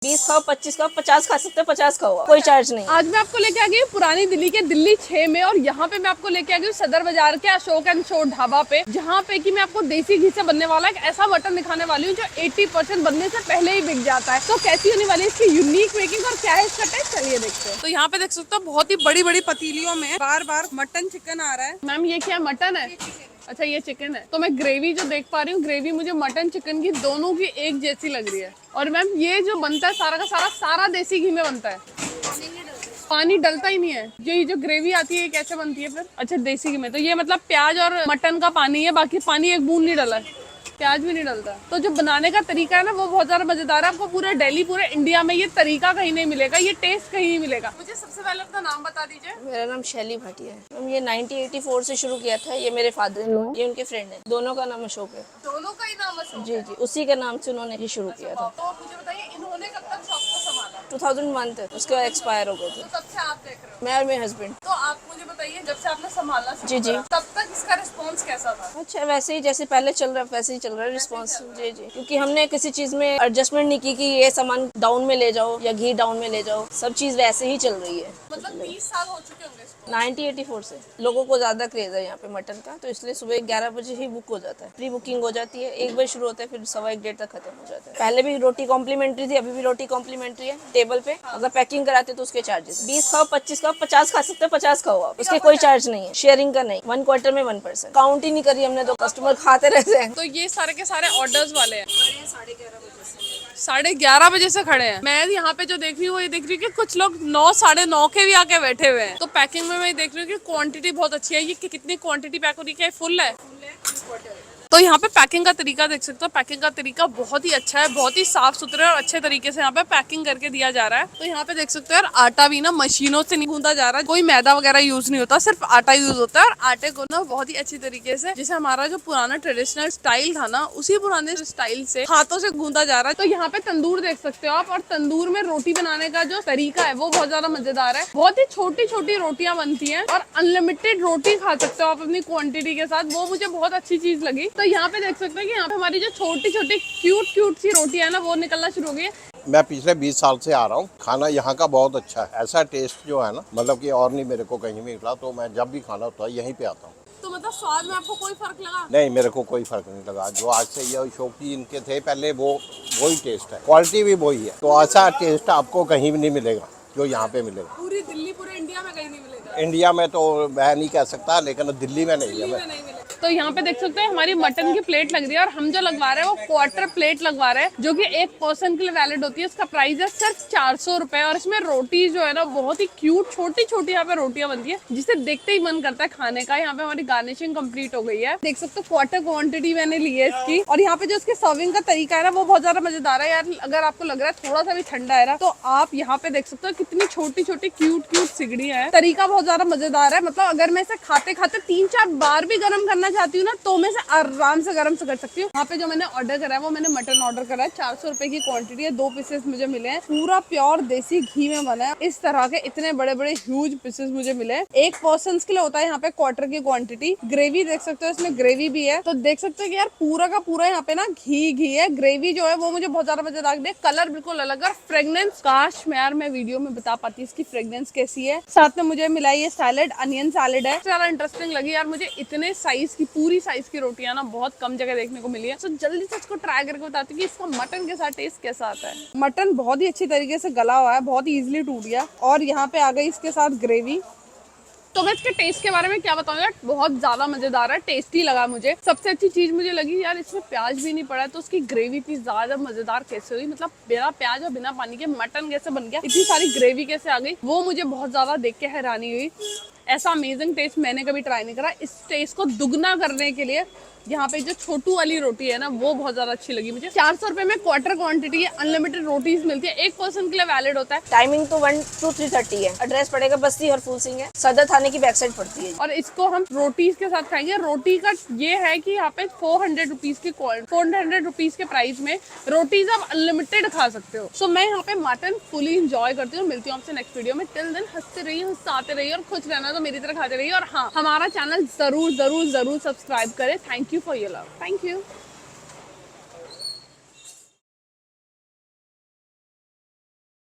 20 खाओ, 25 खाओ, 50 खा सकते हो, 50 खाओ, कोई चार्ज नहीं। आज मैं आपको लेके आ गई पुरानी दिल्ली के दिल्ली 6 में, और यहाँ पे मैं आपको लेके आ गई सदर बाजार के अशोक एंड शोर ढाबा पे, जहाँ पे कि मैं आपको देसी घी से बनने वाला एक ऐसा मटन दिखाने वाली हूँ जो 80% बनने से पहले ही बिक जाता है। तो कैसी होने वाली है इसकी यूनिक मेकिंग और क्या है इसका टेस्ट, चलिए देखते हैं। तो यहाँ पे देख सकते हो बहुत ही बड़ी बड़ी पतीलियों में बार बार मटन चिकन आ रहा है। मैम ये क्या मटन है? अच्छा ये चिकन है। तो मैं ग्रेवी जो देख पा रही हूँ, ग्रेवी मुझे मटन चिकन की दोनों की एक जैसी लग रही है। और मैम ये जो बनता है सारा का सारा देसी घी में बनता है, पानी डलता ही नहीं है। ये जो ग्रेवी आती है ये कैसे बनती है फिर? अच्छा देसी घी में। तो ये मतलब प्याज और मटन का पानी है, बाकी पानी एक बूंद नहीं डला है, प्याज भी नहीं डलता। तो जो बनाने का तरीका है ना वो बहुत ज्यादा मजेदार है। आपको पूरे दिल्ली पूरे इंडिया में ये तरीका कहीं नहीं मिलेगा, ये टेस्ट कहीं नहीं मिलेगा। मुझे सबसे पहले अपना नाम बता दीजिए। मेरा नाम शैली भाटिया है मैम। ये 1984 से शुरू किया था। ये मेरे फादर इन लॉ, ये उनके फ्रेंड है। दोनों का नाम अशोक है। दोनों का ही नाम अशोक? जी जी, उसी के नाम से उन्होंने ये शुरू किया था। तो मुझे बताइए इन्होंने कब तक शॉप को संभाला? 2001 तक, उसके बाद एक्सपायर हो गए थे। तो तब से आप देख रहे हो? मैं और मेरे हस्बैंड। तो आप मुझे बताइए जब से आपने संभाला जी जी, तब तक इसका रिस्पॉन्स कैसा था? अच्छा वैसे ही जैसे पहले चल रहा है वैसे ही चल रहा है रिस्पॉन्स। जी जी, क्योंकि हमने किसी चीज में एडजस्टमेंट नहीं की कि ये सामान डाउन में ले जाओ या घी डाउन में ले जाओ, सब चीज वैसे ही चल रही है। मतलब 20 साल हो चुके होंगे इसको? 1984 से लोगों को ज्यादा क्रेज है यहाँ पे मटन का, तो इसलिए सुबह 11 बजे ही बुक हो जाता है। प्री बुकिंग हो जाती है, 1 बजे शुरू होता है, फिर 1:15 तक खत्म हो जाता है। पहले भी रोटी कॉम्प्लीमेंट्री थी, अभी भी रोटी कॉम्प्लीमेंट्री है टेबल पे। अगर पैकिंग कराते तो उसके चार्जेस 20 खाओ, 25 खाओ, 50 खा सकते हो, 50 खाओ आप, उसके कोई चार्ज नहीं है। शेयरिंग का नहीं, 1 क्वार्टर में 1%। काउंट ही नहीं करी हमने, तो कस्टमर खाते रहते हैं। तो ये सारे के सारे ऑर्डर्स वाले हैं? 11:30 बजे से खड़े हैं। मैं यहाँ पे जो देख रही हूँ वो ये देख रही हूँ कि कुछ लोग 9 9:30 के भी आके बैठे हुए हैं। तो पैकिंग में मैं देख रही हूँ कि क्वांटिटी बहुत अच्छी है। ये कितनी क्वांटिटी पैक हो रही है? फुल है? तो यहाँ पे पैकिंग का तरीका देख सकते हो। पैकिंग का तरीका बहुत ही अच्छा है, बहुत ही साफ सुथरे और अच्छे तरीके से यहाँ पे पैकिंग करके दिया जा रहा है। तो यहाँ पे देख सकते हो यार, आटा भी ना मशीनों से नहीं गूंदा जा रहा है, कोई मैदा वगैरह यूज नहीं होता, सिर्फ आटा यूज होता है। और आटे को ना बहुत ही अच्छी तरीके से, जैसे हमारा जो पुराना ट्रेडिशनल स्टाइल था ना, उसी पुराने स्टाइल से हाथों से गूंदा जा रहा है। तो यहाँ पे तंदूर देख सकते हो आप, और तंदूर में रोटी बनाने का जो तरीका है वो बहुत ज्यादा मजेदार है। बहुत ही छोटी छोटी रोटियां बनती है और अनलिमिटेड रोटी खा सकते हो आप अपनी क्वांटिटी के साथ। वो मुझे बहुत अच्छी चीज लगी। तो यहाँ पे देख सकते हैं कि यहाँ पे हमारी जो छोटी छोटी क्यूट सी रोटियां है ना, वो निकलना शुरू हो गई है। मैं पिछले 20 साल से आ रहा हूँ। खाना यहाँ का बहुत अच्छा है। ऐसा टेस्ट जो है ना, मतलब कि और नहीं मेरे को कहीं भी मिला। तो मैं जब भी खाना होता है यहीं पे आता हूँ। तो मतलब स्वाद में आपको कोई फर्क लगा? नहीं, मेरे को कोई फर्क नहीं लगा। जो आज से ये शौकी इनके थे पहले, वो वही टेस्ट है, क्वालिटी भी वही है। तो ऐसा टेस्ट आपको कहीं भी नहीं मिलेगा जो यहाँ पे मिलेगा। पूरी दिल्ली पूरे इंडिया में कहीं नहीं मिलेगा? इंडिया में तो मैं नहीं कह सकता, लेकिन दिल्ली में नहीं है। तो यहाँ पे देख सकते हैं हमारी मटन की प्लेट लग रही है, और हम जो लगवा रहे हैं वो क्वार्टर प्लेट लगवा रहे हैं, जो कि 1 पर्सन के लिए वैलिड होती है। इसका प्राइस है सिर्फ 400 रुपए। और इसमें रोटी जो है ना बहुत ही क्यूट छोटी छोटी यहाँ पे रोटियां बनती है, जिसे देखते ही मन करता है खाने का। यहाँ पे हमारी गार्निशिंग कंप्लीट हो गई है, देख सकते हो क्वार्टर क्वांटिटी मैंने ली है इसकी। और यहाँ पे जो इसके सर्विंग का तरीका है ना वो बहुत ज्यादा मजेदार है यार। अगर आपको लग रहा है थोड़ा सा भी ठंडा है ना, तो आप यहाँ पे देख सकते हो कितनी छोटी छोटी क्यूट सिगड़ी है। तरीका बहुत ज्यादा मजेदार है। मतलब अगर मैं इसे खाते खाते 3-4 बार भी गर्म करना चाहती हूँ ना, तो मैं इसे आराम से गर्म से कर सकती हूँ। यहाँ पे जो मैंने ऑर्डर करा है वो मैंने मटन ऑर्डर करा है। 400 रुपए की क्वांटिटी है, 2 पीसेस मुझे मिले हैं। पूरा प्योर देसी घी में बना है। इस तरह के इतने बड़े बड़े ह्यूज पीसेस मुझे मिले हैं। 1 पर्सन के लिए होता है यहाँ पे क्वार्टर की क्वांटिटी। ग्रेवी देख सकते हो, इसमें ग्रेवी भी है। तो देख सकते हो कि यार पूरा का पूरा यहाँ पे ना घी है। ग्रेवी जो है वो मुझे बहुत ज्यादा मजेदार लगी। कलर बिल्कुल अलग है, फ्रेग्रेंस काश मैं यार मैं वीडियो में बता पाती इसकी फ्रेग्रेंस कैसी है। साथ में मुझे मिला ये सैलेड, अनियन सैलेड है। ज्यादा इंटरेस्टिंग लगी यार मुझे। इतने साइज की, पूरी साइज की रोटियां ना बहुत कम जगह देखने को मिली है। तो जल्दी से इसको ट्राई करके बताती हूँ कि इसका मटन के साथ टेस्ट कैसा आता है। मटन बहुत ही अच्छी तरीके से गला हुआ है, बहुत ही इजीली टूट गया। और यहाँ पे आ गई इसके साथ ग्रेवी। तो मैं इसके टेस्ट के बारे में क्या बताऊँ यार, बहुत ज्यादा मजेदार है, टेस्टी लगा मुझे। सबसे अच्छी चीज मुझे लगी यार इसमें प्याज भी नहीं पड़ा है, तो उसकी ग्रेवी इतनी ज्यादा मजेदार कैसे हुई। मतलब बिना प्याज और बिना पानी के मटन कैसे बन गया, इतनी सारी ग्रेवी कैसे आ गई, वो मुझे बहुत ज्यादा देख के हैरानी हुई। ऐसा अमेजिंग टेस्ट मैंने कभी ट्राई नहीं करा। इस टेस्ट को दुगना करने के लिए यहाँ पे जो छोटू वाली रोटी है ना वो बहुत ज्यादा अच्छी लगी मुझे। 400 रुपए में क्वार्टर क्वांटिटी है, अनलिमिटेड रोटीज मिलती है, 1 पर्सन के लिए वैलिड होता है। टाइमिंग तो 1 to 3:30 है। एड्रेस पड़ेगा बस्ती और फूल सिंह है, सदर थाने की बैक साइड पड़ती है। और इसको हम रोटीज के साथ खाएंगे। रोटी का ये है कि यहाँ पे 400 रुपीज की 400 रुपीज के प्राइस में रोटीज आप अनलिमिटेड खा सकते हो। सो मैं यहाँ पे मटन फुली इंजॉय करती हूँ। मिलती हूँ आपसे नेक्स्ट वीडियो में। टिल देन हंसते रहिए, हंसाते रहिए और खुश रहना तो मेरी तरह खाते रहिए। और हाँ, हमारा चैनल जरूर जरूर जरूर सब्सक्राइब करें। Thank you for your love. Thank you.